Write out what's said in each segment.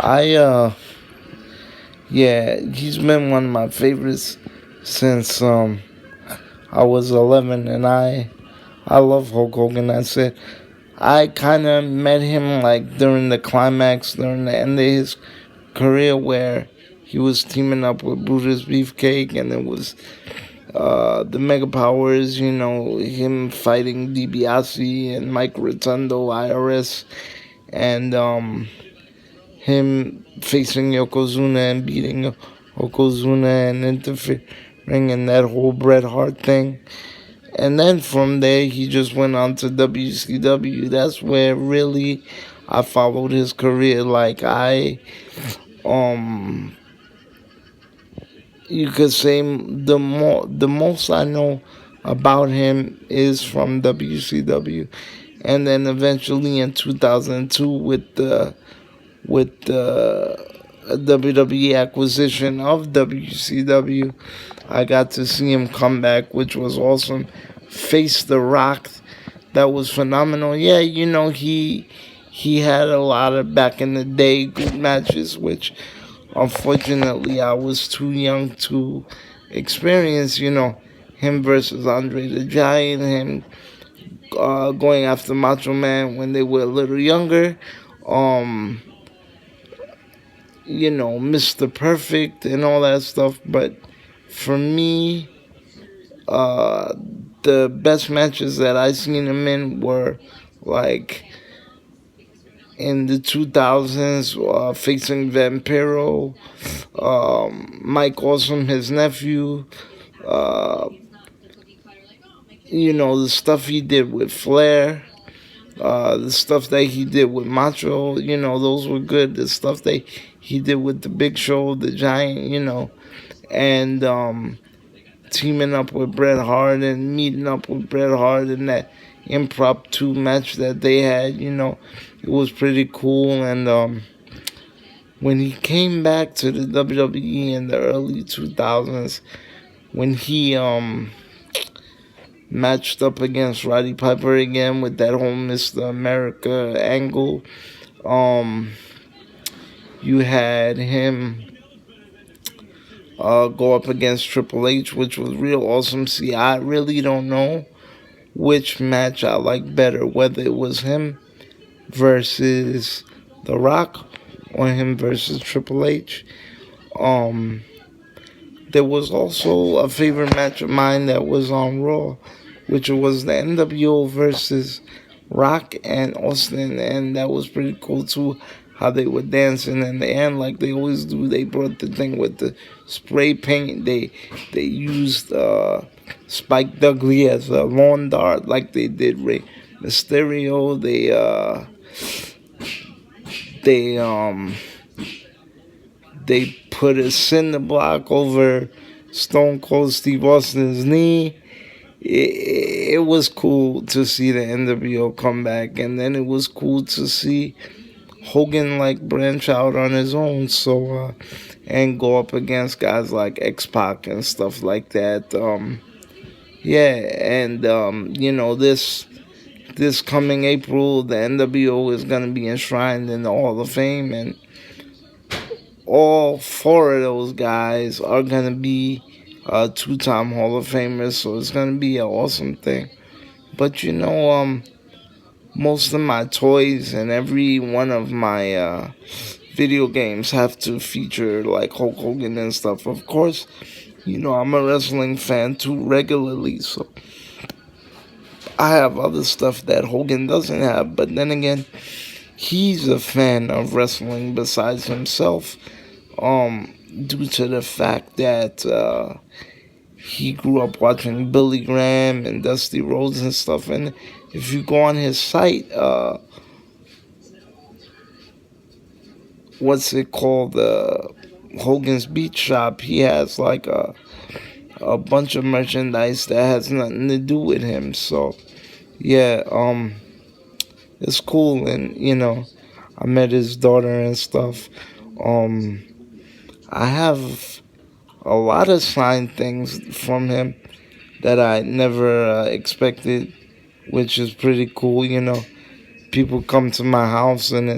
I Yeah, he's been one of my favorites since I was 11, and I love Hulk Hogan. I said I kind of met him like during the climax, during the end of his career, where he was teaming up with Brutus Beefcake, and it was the Mega Powers. Him fighting DiBiase and Mike Rotundo, IRS, and him facing Yokozuna and beating Yokozuna and interfering in that whole Bret Hart thing. And then from there, he just went on to WCW. That's where really I followed his career. Um, you could say the most I know about him is from WCW, and then eventually in 2002 with the WWE acquisition of WCW, I got to see him come back, which was awesome. Face the Rock, that was phenomenal. Yeah, he had a lot of back in the day good matches, which unfortunately I was too young to experience. Him versus Andre the Giant, him going after Macho Man when they were a little younger. Um, Mr. Perfect and all that stuff. But for me, uh, the best matches that I seen him in were like in the 2000s, facing Vampiro, Mike Awesome, his nephew. Uh, the stuff he did with Flair. The stuff that he did with Macho, those were good. The stuff that he did with the Big Show, the Giant, and teaming up with Bret Hart and meeting up with Bret Hart in that impromptu match that they had, it was pretty cool. And when he came back to the WWE in the early 2000s, when he matched up against Roddy Piper again with that whole Mr. America angle. You had him go up against Triple H, which was real awesome. See, I really don't know which match I like better, whether it was him versus The Rock or him versus Triple H. Um, there was also a favorite match of mine that was on Raw, which was the NWO versus Rock and Austin, and that was pretty cool too. How they were dancing in the end, like they always do. They brought the thing with the spray paint. They used Spike Dudley as a lawn dart, like they did Rey Mysterio. They they put a cinder block over Stone Cold Steve Austin's knee. It was cool to see the NWO come back, and then it was cool to see Hogan like branch out on his own, and go up against guys like X-Pac and stuff like that. Yeah, and this coming April, the NWO is gonna be enshrined in the Hall of Fame, and all four of those guys are gonna be two-time Hall of Famers, so it's gonna be an awesome thing. But most of my toys and every one of my video games have to feature like Hulk Hogan and stuff. Of course, I'm a wrestling fan too regularly, so I have other stuff that Hogan doesn't have. But then again, he's a fan of wrestling besides himself, due to the fact that he grew up watching Billy Graham and Dusty Rhodes and stuff. And if you go on his site, what's it called? Hogan's Beach Shop. He has like a bunch of merchandise that has nothing to do with him. So yeah, it's cool. And I met his daughter and stuff. I have a lot of signed things from him that I never expected, which is pretty cool. People come to my house and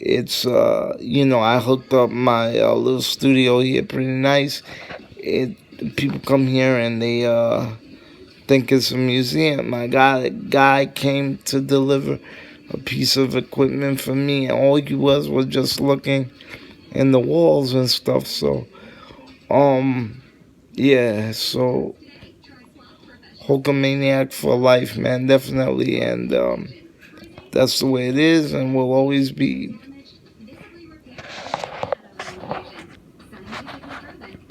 It's I hooked up my little studio here pretty nice. It People come here and they think it's a museum. I got a guy came to deliver a piece of equipment for me, and all he was just looking in the walls and stuff. So yeah, so Hulkamaniac for life, man, definitely, and that's the way it is, and will always be.